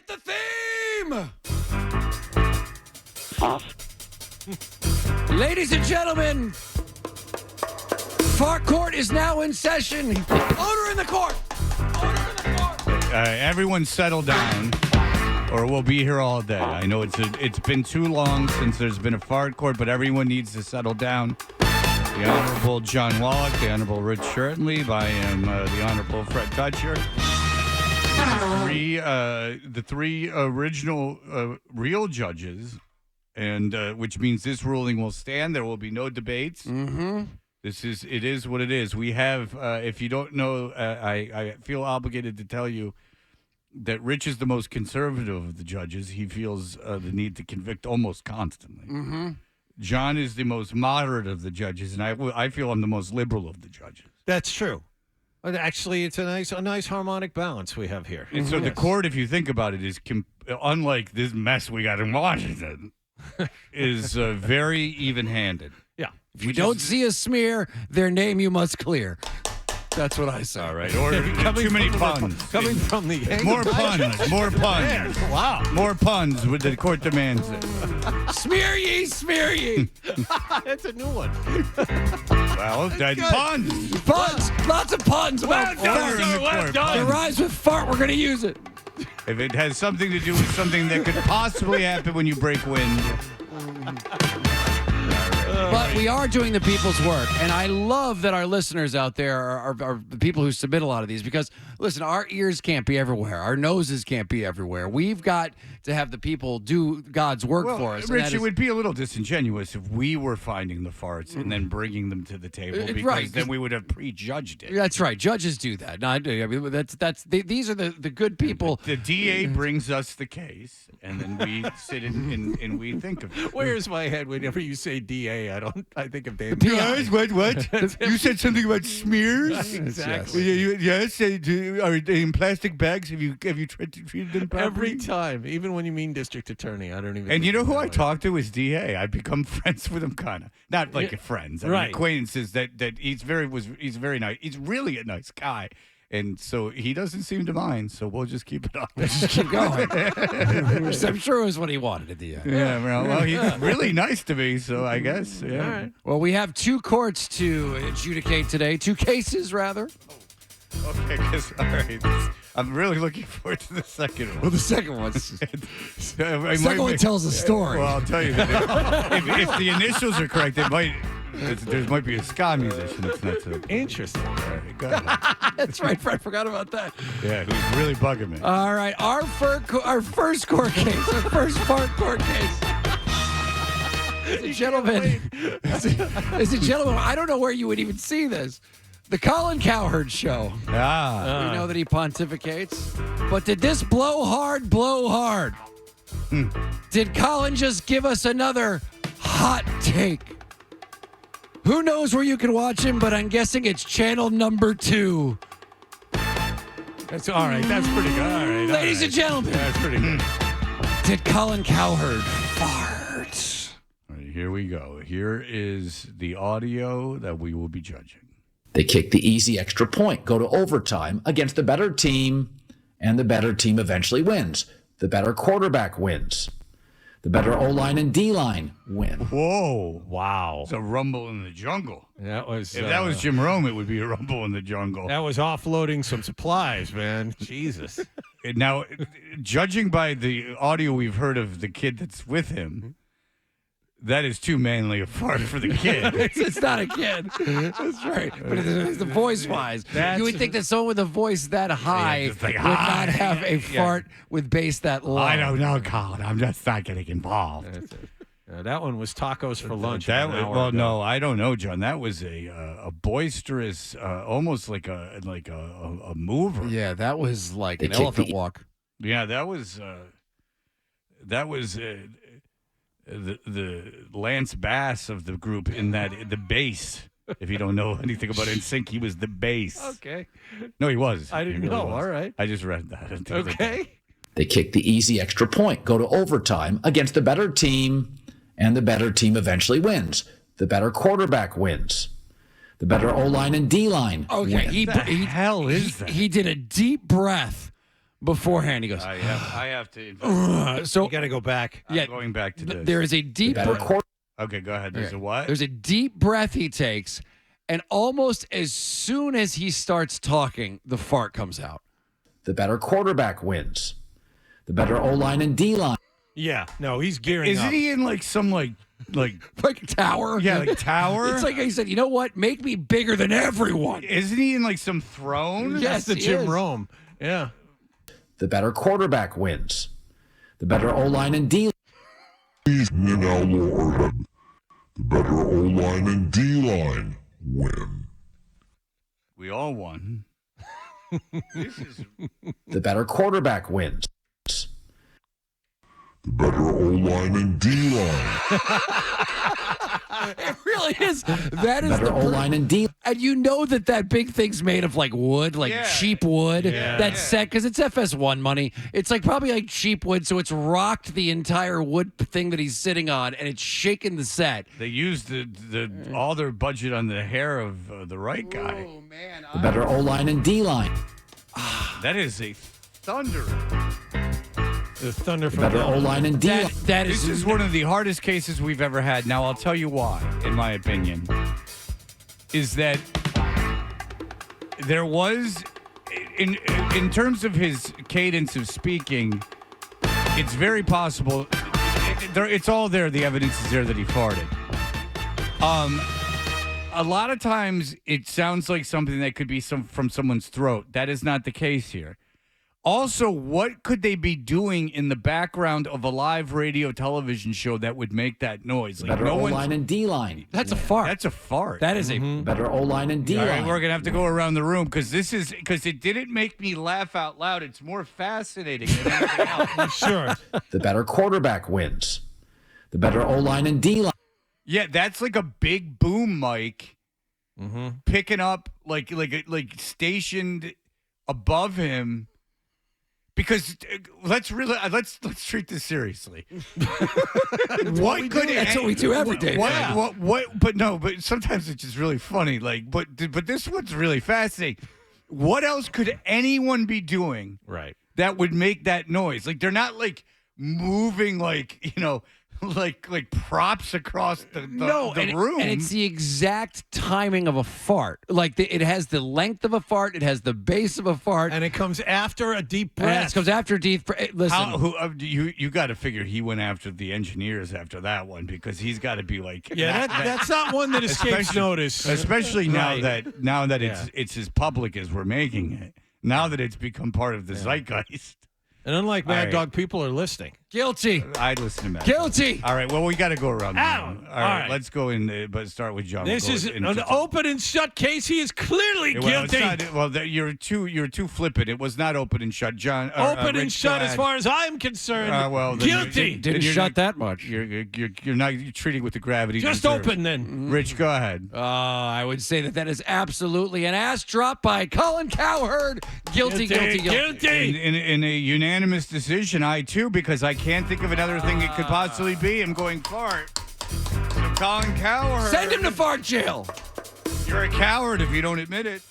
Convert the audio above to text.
the theme! Ladies and gentlemen, Fart Court is now in session. Order in the court! Order in the court! Everyone settle down, or we'll be here all day. I know it's been too long since there's been a fart court, but everyone needs to settle down. The Honorable John Wallach, the Honorable Rich Shirtley, I am the Honorable Fred Dutcher. The three original real judges, and which means this ruling will stand. There will be no debates. Mm-hmm. It is what it is. We have, if you don't know, I feel obligated to tell you that Rich is the most conservative of the judges. He feels the need to convict almost constantly. Mm-hmm. John is the most moderate of the judges, and I feel I'm the most liberal of the judges. That's true. But actually, it's a nice harmonic balance we have here. And so the court, if you think about it, is unlike this mess we got in Washington, is very even-handed. Yeah. If you don't see a smear, their name you must clear. That's what I say. All right. Or too many puns. Coming from the More puns. More puns. Wow. More puns with the court demands it. Smear ye, smear ye. That's a new one. Well, puns. Puns. Lots of puns. Well done, sir. Well done. It rhymes with fart. We're going to use it. If it has something to do with something that could possibly happen when you break wind. But we are doing the people's work, and I love that our listeners out there are the people who submit a lot of these because, listen, our ears can't be everywhere. Our noses can't be everywhere. We've got to have the people do God's work for us. Rich, it would be a little disingenuous if we were finding the farts and then bringing them to the table because right. then we would have prejudged it. That's right. Judges do that. No, I mean, these are the good people. The DA brings us the case, and then we sit and we think of it. Where's my head whenever you say DA? I think of Dan. Guys, what? You said something about smears? Exactly. Yes. Are they in plastic bags? Have you treated them properly? Every time, even when you mean district attorney, I don't even. And you know who I talk to is DA. I've become friends with him, kind of. Not like friends. I mean, right. Acquaintances. That he's very nice. He's really a nice guy. And so he doesn't seem to mind, so we'll just keep it up. Just keep going. Which I'm sure is what he wanted at the end. Yeah, well, he's really nice to me, so I guess. Yeah. All right. Well, we have two courts to adjudicate today. Two cases, rather. Okay, all right. I'm really looking forward to the second one. Well, the second one. The second one tells a story. Well, I'll tell you that if the initials are correct, there might be a ska musician. It's not so. Interesting. All right, go ahead. That's right, Fred. Forgot about that. Yeah, who's really bugging me. All right, our first court case, our first fart court case. Ladies and gentlemen, I don't know where you would even see this. The Colin Cowherd Show. We know that he pontificates. But did this blow hard? Did Colin just give us another hot take? Who knows where you can watch him, but I'm guessing it's channel number 2. That's all right. That's pretty good. All right. Ladies and gentlemen. That's pretty good. Did Colin Cowherd fart? All right, here we go. Here is the audio that we will be judging. They kick the easy extra point, go to overtime against the better team, and the better team eventually wins. The better quarterback wins. The better O-line and D-line win. Whoa. Wow. It's a rumble in the jungle. That was. If that was Jim Rome, it would be a rumble in the jungle. That was offloading some supplies, man. Jesus. Now, judging by the audio we've heard of the kid that's with him, that is too manly a fart for the kid. It's not a kid. That's right. But it's the voice-wise. You would think that someone with a voice that high just like, would not have a fart with bass that low. I don't know, Colin. I'm just not getting involved. That's it. That one was tacos for lunch. No, I don't know, John. That was a boisterous, almost like a mover. Yeah, that was like an elephant walk. Yeah, that was the Lance Bass of the group in that the bass. If you don't know anything about NSYNC, he was the bass. Okay. No, he was. I didn't know. All right. I just read that. Okay. They kick the easy extra point, go to overtime against the better team, and the better team eventually wins. The better quarterback wins. The better O-line and D-line Okay, win. he hell is that? He did a deep breath beforehand. He goes, I have to. Invest. so You got to go back. yeah, I'm going back to this. there is a deep Better quarter. Okay, go ahead. There's a what? There's a deep breath he takes, and almost as soon as he starts talking, the fart comes out. The better quarterback wins. The better O-line and D-line. Yeah. No, he's gearing up. Isn't he in like some like Like a tower. yeah like tower? It's like he said, you know what? Make me bigger than everyone. Isn't he in like some throne? Yes, the he Jim is. Rome. Yeah. The better quarterback wins. The better O-line and D-line. Now, Lord, the better O-line and D-line win. We all won. This is The better quarterback wins. The better O-line and D-line. It really is. That is Better the O-line and D-line. and you know that big thing's made of like wood, like Yeah. cheap wood. Yeah. That's set because it's FS1 money. It's like probably like cheap wood, so it's rocked the entire wood thing that he's sitting on, and it's shaking the set. they used the all their budget on the hair of the right guy. Oh man, The better O-line and D-line. That is a thunder. The thunder from Better the O-line and D-line. that This is one of the hardest cases we've ever had. Now I'll tell you why, in my opinion, is that there was in terms of his cadence of speaking, it's very possible. It's all there. The evidence is there that he farted. A lot of times it sounds like something that could be from someone's throat. That is not the case here. Also, what could they be doing in the background of a live radio television show that would make that noise? Like Better no O-line one's. and D-line. that's a fart. That's a fart. That is a Better O-line and All right, D-line. we're gonna have to go around the room because it didn't make me laugh out loud. It's more fascinating than anything else. Sure. The better quarterback wins. The better O-line and D-line. Yeah, that's like a big boom mic picking up like stationed above him. Because let's treat this seriously. What could That's what we do every day. But sometimes it's just really funny. Like, but this one's really fascinating. What else could anyone be doing Right. that would make that noise? Like, they're not like moving like like props across the room. And it's the exact timing of a fart. Like it has the length of a fart, it has the base of a fart, And it comes after a deep and breath. it comes after a deep. Listen, You got to figure he went after the engineers after that one because he's got to be like Yeah, that's not one that escapes Especially- notice. especially now Right. that Yeah. it's as public as we're making it. Now that it's become part of the zeitgeist. And unlike All Mad right. Dog, people are listening. guilty, I'd listen to Matt. guilty. All right, well, we got to go around. the Ow! room. All right. Let's go in, but start with John. This We'll go is into an some- open and shut case. He is clearly Well, it's guilty. you're too flippant. It was not open and shut, John. Open and Rich, shut go as ahead. far as I'm concerned. Well, then guilty. Didn't you're shut not- that much. You're not treating with the gravity. Just deserves. open then. Rich, go ahead. I would say that is absolutely an ass drop by Colin Cowherd. Guilty. In a unanimous decision, I too, because I can't think of another thing it could possibly be. I'm going fart. So Colin Cowherd. Send him to fart jail. You're a coward if you don't admit it.